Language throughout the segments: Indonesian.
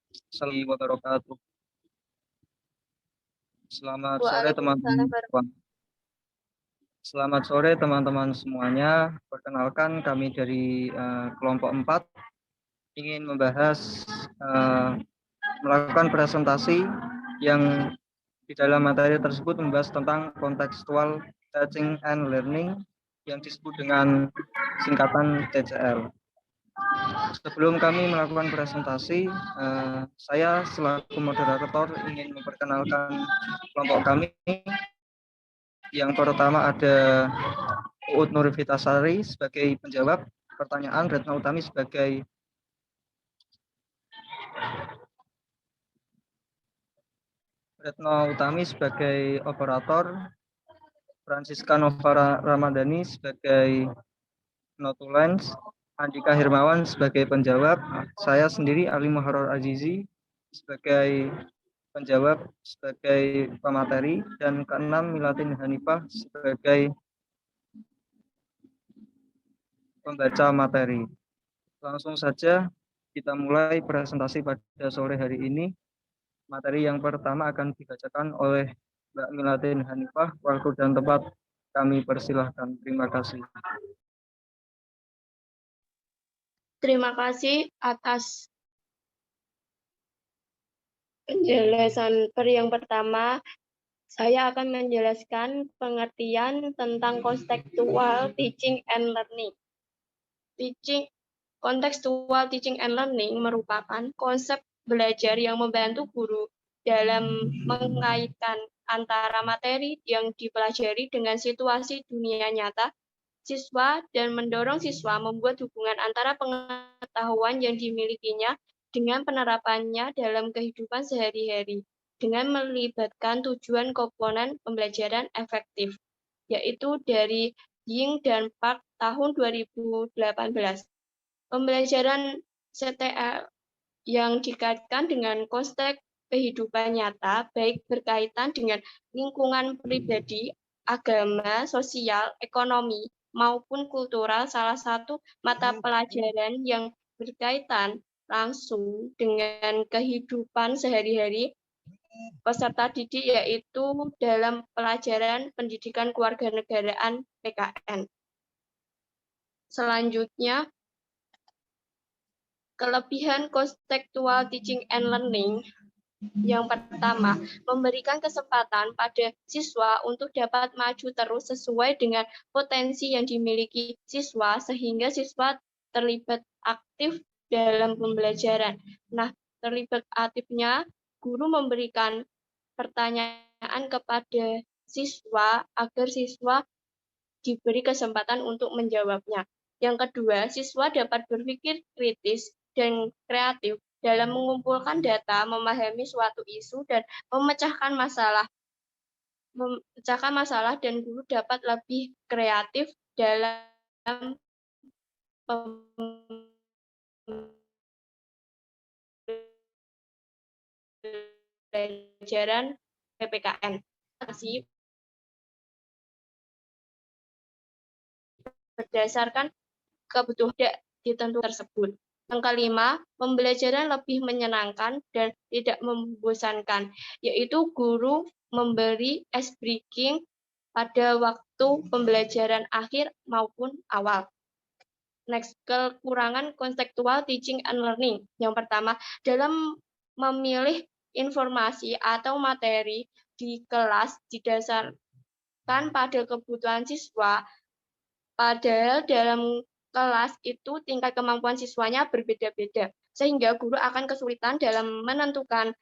Assalamualaikum warahmatullahi wabarakatuh. Selamat sore Waalaikumsalam teman-teman. Selamat sore teman-teman semuanya. Perkenalkan kami dari kelompok 4 ingin membahas melakukan presentasi yang di dalam materi tersebut membahas tentang contextual teaching and learning yang disebut dengan singkatan TCL. Sebelum kami melakukan presentasi, saya selaku moderator ingin memperkenalkan kelompok kami. Yang pertama ada Uut Nurfitasari sebagai penjawab pertanyaan, Retno Utami sebagai operator, Francisca Novara Ramadhani sebagai notulens, Andika Hermawan sebagai penjawab, saya sendiri Ali Muharrar Azizi sebagai penjawab sebagai pemateri, dan keenam Milatin Hanifah sebagai pembaca materi. Langsung saja kita mulai presentasi pada sore hari ini. Materi yang pertama akan dibacakan oleh Mbak Milatin Hanifah. Waktu dan tempat kami persilahkan. Terima kasih. Terima kasih atas penjelasan yang pertama. Saya akan menjelaskan pengertian tentang contextual teaching and learning. Contextual teaching and learning merupakan konsep belajar yang membantu guru dalam mengaitkan antara materi yang dipelajari dengan situasi dunia nyata siswa dan mendorong siswa membuat hubungan antara pengetahuan yang dimilikinya dengan penerapannya dalam kehidupan sehari-hari dengan melibatkan tujuan komponen pembelajaran efektif, yaitu dari Ying dan Park tahun 2018. Pembelajaran CTL yang dikaitkan dengan konteks kehidupan nyata, baik berkaitan dengan lingkungan pribadi, agama, sosial, ekonomi, maupun kultural. Salah satu mata pelajaran yang berkaitan langsung dengan kehidupan sehari-hari peserta didik yaitu dalam pelajaran pendidikan kewarganegaraan PKN. Selanjutnya, kelebihan contextual teaching and learning. Yang pertama, memberikan kesempatan pada siswa untuk dapat maju terus sesuai dengan potensi yang dimiliki siswa, sehingga siswa terlibat aktif dalam pembelajaran. Nah, terlibat aktifnya, guru memberikan pertanyaan kepada siswa agar siswa diberi kesempatan untuk menjawabnya. Yang kedua, siswa dapat berpikir kritis dan kreatif dalam mengumpulkan data, memahami suatu isu, dan memecahkan masalah, dan guru dapat lebih kreatif dalam pembelajaran PPKN. Berdasarkan kebutuhan ditentu tersebut. Yang kelima, pembelajaran lebih menyenangkan dan tidak membosankan, yaitu guru memberi ice breaking pada waktu pembelajaran akhir maupun awal. Next, kekurangan konseptual teaching and learning. Yang pertama, dalam memilih informasi atau materi di kelas didasarkan pada kebutuhan siswa, padahal dalam kelas itu tingkat kemampuan siswanya berbeda-beda, sehingga guru akan kesulitan dalam menentukan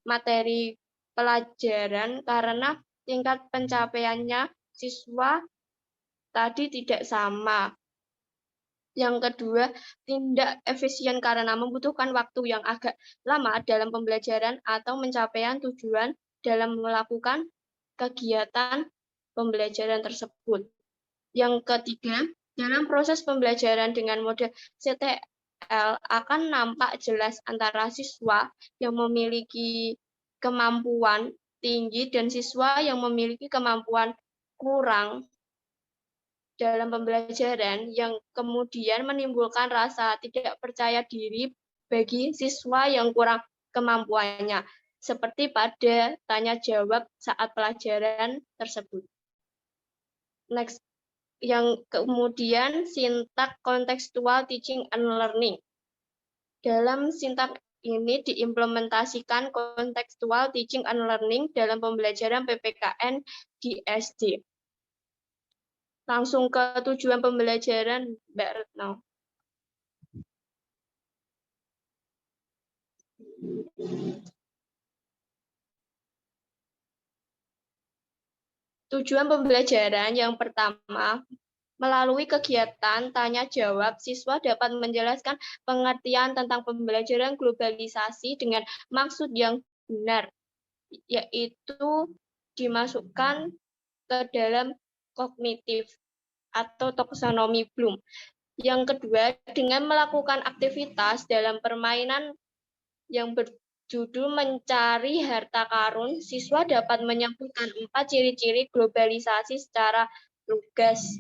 materi pelajaran karena tingkat pencapaiannya siswa tadi tidak sama. Yang kedua, tidak efisien karena membutuhkan waktu yang agak lama dalam pembelajaran atau pencapaian tujuan dalam melakukan kegiatan pembelajaran tersebut. Yang ketiga, dalam proses pembelajaran dengan mode CTL akan nampak jelas antara siswa yang memiliki kemampuan tinggi dan siswa yang memiliki kemampuan kurang dalam pembelajaran, yang kemudian menimbulkan rasa tidak percaya diri bagi siswa yang kurang kemampuannya, seperti pada tanya jawab saat pelajaran tersebut. Next, yang kemudian sintak kontekstual teaching and learning. Dalam sintak ini diimplementasikan kontekstual teaching and learning dalam pembelajaran PPKN di SD. Langsung ke tujuan pembelajaran, Mbak Retno. Tujuan pembelajaran yang pertama, melalui kegiatan tanya jawab, siswa dapat menjelaskan pengertian tentang pembelajaran globalisasi dengan maksud yang benar, yaitu dimasukkan ke dalam kognitif atau taksonomi Bloom. Yang kedua, dengan melakukan aktivitas dalam permainan yang berjudul mencari harta karun, siswa dapat menyampaikan 4 ciri-ciri globalisasi secara lugas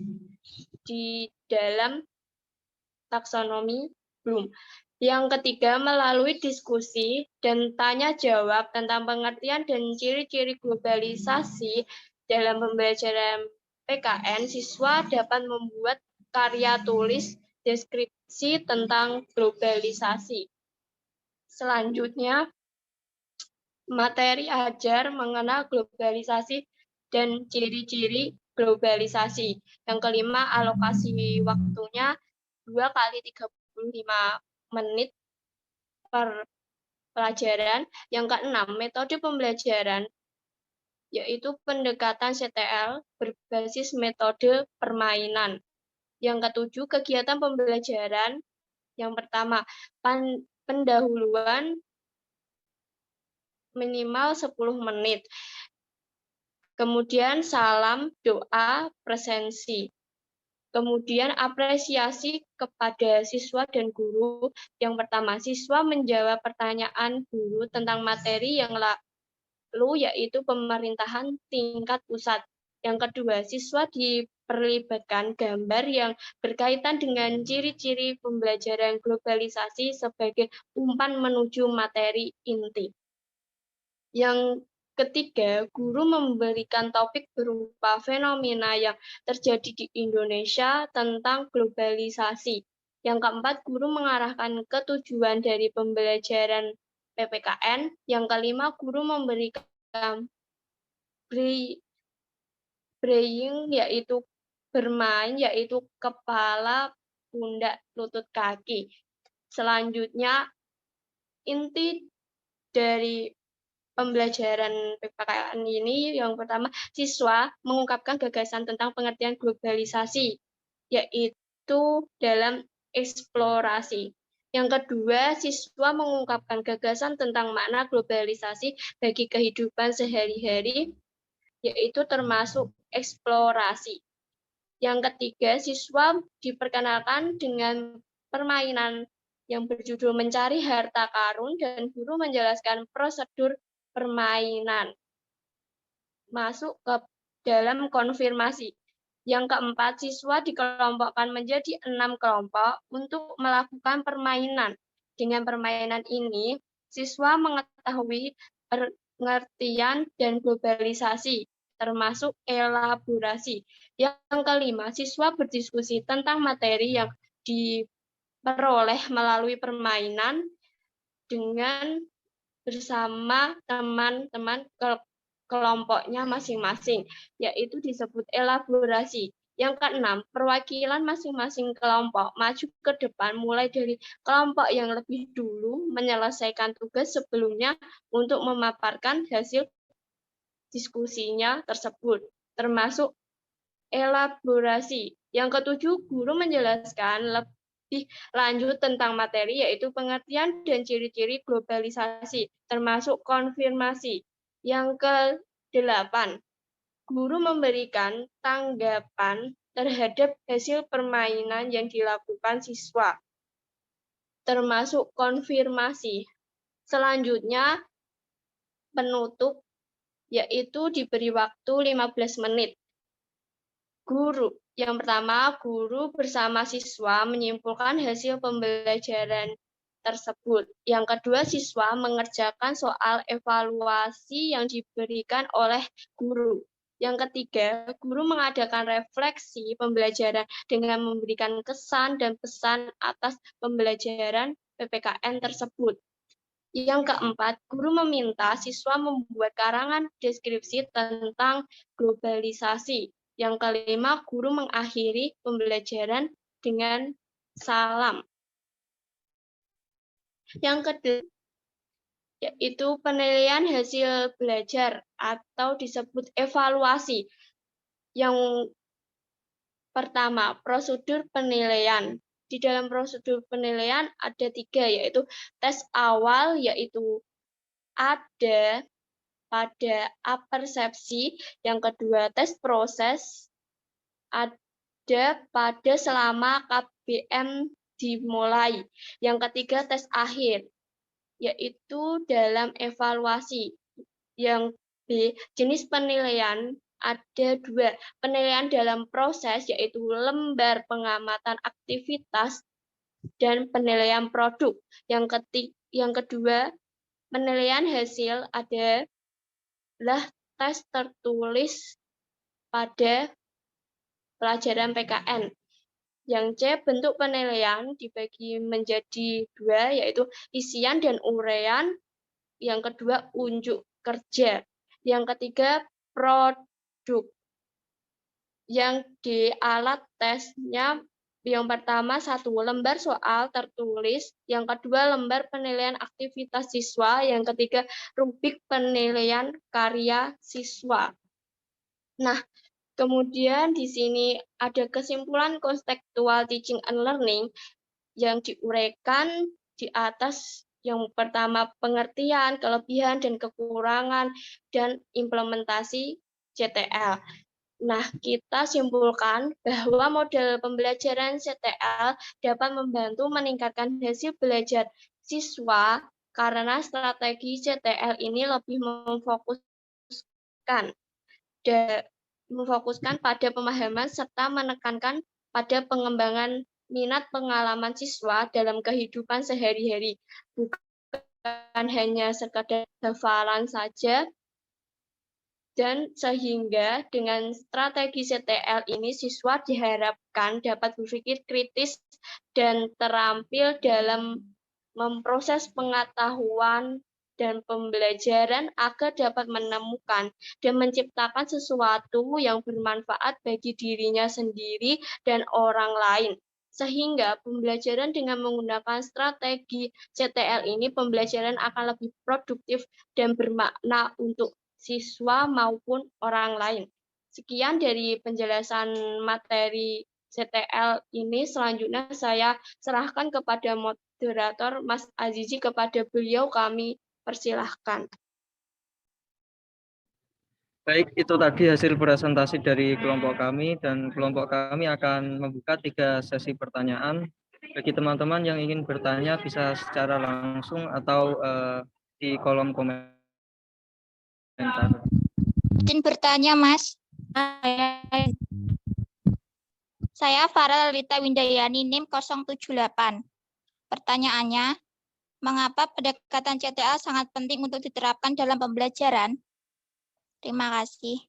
di dalam taksonomi Bloom. Yang ketiga, melalui diskusi dan tanya jawab tentang pengertian dan ciri-ciri globalisasi dalam pembelajaran PKN, siswa dapat membuat karya tulis deskripsi tentang globalisasi. Selanjutnya, materi ajar mengenal globalisasi dan ciri-ciri globalisasi. Yang kelima, alokasi waktunya 2 kali 35 menit per pelajaran. Yang keenam, metode pembelajaran, yaitu pendekatan CTL berbasis metode permainan. Yang ketujuh, kegiatan pembelajaran. Yang pertama, pendahuluan minimal 10 menit. Kemudian salam, doa, presensi. Kemudian apresiasi kepada siswa dan guru. Yang pertama, siswa menjawab pertanyaan guru tentang materi yang lalu, yaitu pemerintahan tingkat pusat. Yang kedua, siswa diperlibatkan gambar yang berkaitan dengan ciri-ciri pembelajaran globalisasi sebagai umpan menuju materi inti. Yang ketiga, guru memberikan topik berupa fenomena yang terjadi di Indonesia tentang globalisasi. Yang keempat, guru mengarahkan ke tujuan dari pembelajaran PPKN. Yang kelima, guru memberikan braille, yaitu bermain, yaitu kepala, pundak, lutut, kaki. Selanjutnya, inti dari pembelajaran PPKN ini yang pertama, siswa mengungkapkan gagasan tentang pengertian globalisasi, yaitu dalam eksplorasi. Yang kedua, siswa mengungkapkan gagasan tentang makna globalisasi bagi kehidupan sehari-hari, yaitu termasuk eksplorasi. Yang ketiga, siswa diperkenalkan dengan permainan yang berjudul mencari harta karun dan guru menjelaskan prosedur permainan. Masuk ke dalam konfirmasi. Yang keempat, siswa dikelompokkan menjadi 6 kelompok untuk melakukan permainan. Dengan permainan ini, siswa mengetahui pengertian dan globalisasi, termasuk elaborasi. Yang kelima, siswa berdiskusi tentang materi yang diperoleh melalui permainan dengan bersama teman-teman kelompoknya masing-masing, yaitu disebut elaborasi. Yang keenam, perwakilan masing-masing kelompok maju ke depan mulai dari kelompok yang lebih dulu menyelesaikan tugas sebelumnya untuk memaparkan hasil diskusinya tersebut, termasuk elaborasi. Yang ketujuh, guru menjelaskan lebih lanjut tentang materi, yaitu pengertian dan ciri-ciri globalisasi, termasuk konfirmasi. Yang ke-8, guru memberikan tanggapan terhadap hasil permainan yang dilakukan siswa, termasuk konfirmasi. Selanjutnya, penutup, yaitu diberi waktu 15 menit. Guru. Yang pertama, guru bersama siswa menyimpulkan hasil pembelajaran tersebut. Yang kedua, siswa mengerjakan soal evaluasi yang diberikan oleh guru. Yang ketiga, guru mengadakan refleksi pembelajaran dengan memberikan kesan dan pesan atas pembelajaran PPKN tersebut. Yang keempat, guru meminta siswa membuat karangan deskripsi tentang globalisasi. Yang kelima, guru mengakhiri pembelajaran dengan salam. Yang kedua, yaitu penilaian hasil belajar atau disebut evaluasi. Yang pertama, prosedur penilaian. Di dalam prosedur penilaian ada 3, yaitu tes awal, yaitu ada pada apersepsi. Yang kedua, tes proses, ada pada selama KBM dimulai. Yang ketiga, tes akhir, yaitu dalam evaluasi. Yang B, jenis penilaian ada 2. Penilaian dalam proses, yaitu lembar pengamatan aktivitas, dan penilaian produk. Yang kedua, penilaian hasil adalah tes tertulis pada pelajaran PKN. Yang C, bentuk penilaian dibagi menjadi 2, yaitu isian dan uraian. Yang kedua, unjuk kerja. Yang ketiga, produk. Yang D, alat tesnya. Yang pertama, 1 lembar soal tertulis. Yang kedua, lembar penilaian aktivitas siswa. Yang ketiga, rubrik penilaian karya siswa. Nah, kemudian di sini ada kesimpulan konstekstual teaching and learning yang diuraikan di atas. Yang pertama, pengertian, kelebihan, dan kekurangan, dan implementasi CTL. Nah, kita simpulkan bahwa model pembelajaran CTL dapat membantu meningkatkan hasil belajar siswa karena strategi CTL ini lebih memfokuskan pada pemahaman serta menekankan pada pengembangan minat pengalaman siswa dalam kehidupan sehari-hari, bukan hanya sekadar hafalan saja. Dan sehingga dengan strategi CTL ini siswa diharapkan dapat berpikir kritis dan terampil dalam memproses pengetahuan dan pembelajaran agar dapat menemukan dan menciptakan sesuatu yang bermanfaat bagi dirinya sendiri dan orang lain. Sehingga pembelajaran dengan menggunakan strategi CTL ini, pembelajaran akan lebih produktif dan bermakna untuk siswa maupun orang lain. Sekian dari penjelasan materi CTL ini. Selanjutnya saya serahkan kepada moderator Mas Azizi. Kepada beliau kami persilahkan. Baik, itu tadi hasil presentasi dari kelompok kami, dan kelompok kami akan membuka 3 sesi pertanyaan. Bagi teman-teman yang ingin bertanya bisa secara langsung atau di kolom komentar. Izin bertanya, Mas. Saya Farah Lita Windayani, NIM 078. Pertanyaannya, mengapa pendekatan CTL sangat penting untuk diterapkan dalam pembelajaran? Terima kasih.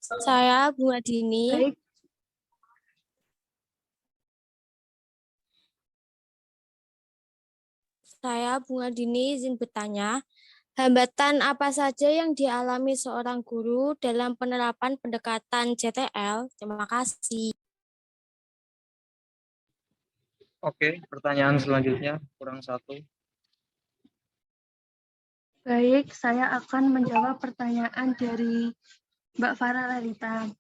Saya Bunga Dini. Baik. Saya Bunga Dini izin bertanya, hambatan apa saja yang dialami seorang guru dalam penerapan pendekatan CTL? Terima kasih. Oke, pertanyaan selanjutnya, kurang 1. Baik, saya akan menjawab pertanyaan dari Mbak Farah Lalita.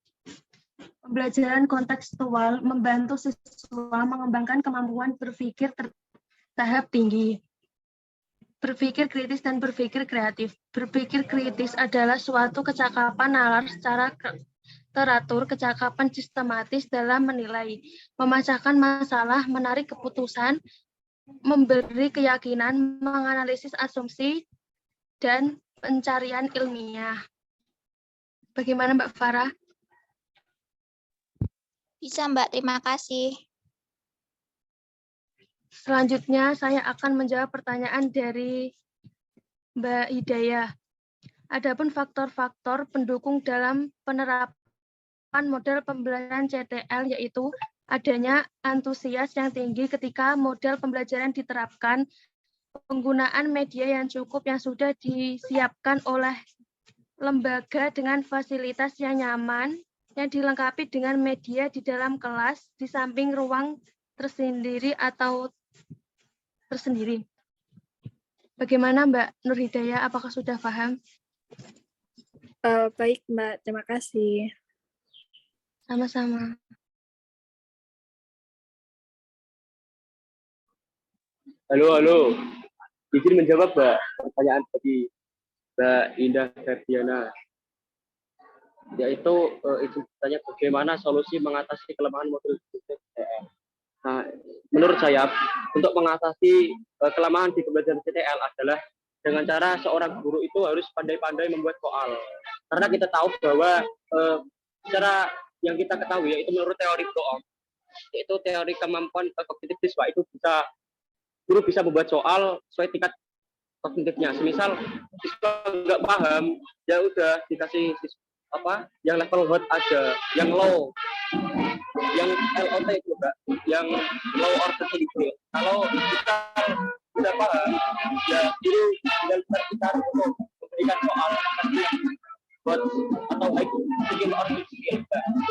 Pembelajaran kontekstual membantu siswa mengembangkan kemampuan berpikir tahap tinggi, berpikir kritis dan berpikir kreatif. Berpikir kritis adalah suatu kecakapan nalar secara teratur, kecakapan sistematis dalam menilai, memecahkan masalah, menarik keputusan, memberi keyakinan, menganalisis asumsi, dan pencarian ilmiah. Bagaimana Mbak Farah? Bisa, Mbak. Terima kasih. Selanjutnya saya akan menjawab pertanyaan dari Mbak Hidayah. Adapun faktor-faktor pendukung dalam penerapan model pembelajaran CTL yaitu adanya antusias yang tinggi ketika model pembelajaran diterapkan, penggunaan media yang cukup yang sudah disiapkan oleh lembaga dengan fasilitas yang nyaman, yang dilengkapi dengan media di dalam kelas, di samping ruang tersendiri atau tersendiri. Bagaimana Mbak Nur Hidayah, apakah sudah paham? Baik, Mbak. Terima kasih. Sama-sama. Halo. Izin menjawab, Mbak, pertanyaan tadi Mbak Indah Ferdiana. Yaitu izin bertanya bagaimana solusi mengatasi kelemahan modul CTL. Nah, menurut saya untuk mengatasi kelemahan di pembelajaran CTL adalah dengan cara seorang guru itu harus pandai-pandai membuat soal. Karena kita tahu bahwa secara yang kita ketahui yaitu menurut teori Bloom, yaitu teori kemampuan kognitif siswa itu guru bisa membuat soal sesuai tingkat kognitifnya. Semisal siswa nggak paham, ya udah dikasih yang level hot aja, yang low, yang LOT itu Mbak, yang low order thinking. Kalau kita sudah paham, ya guru tinggal kita untuk memberikan soal yang hot atau high thinking or thinking.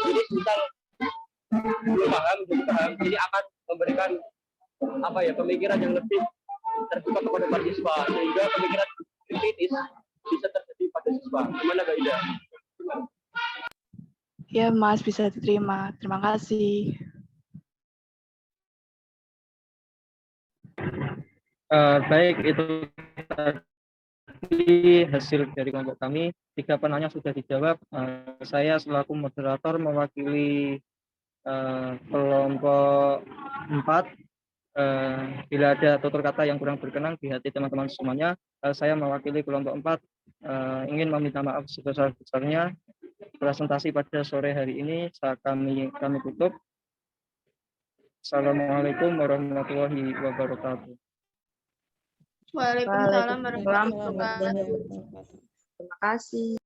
Jadi misal belum paham, jadi akan memberikan pemikiran yang lebih terbuka kepada para siswa, sehingga pemikiran kritis bisa terjadi pada siswa. Gimana Mbak Ida? Ya, Mas, bisa diterima. Terima kasih. Baik, itu tadi hasil dari kelompok kami. 3 penanya sudah dijawab. Saya selaku moderator mewakili kelompok 4. Bila ada tutur kata yang kurang berkenan di hati teman-teman semuanya, saya mewakili kelompok 4 ingin meminta maaf sebesar-besarnya. Presentasi pada sore hari ini kami tutup. Assalamualaikum warahmatullahi wabarakatuh. Waalaikumsalam warahmatullahi wabarakatuh. Terima kasih.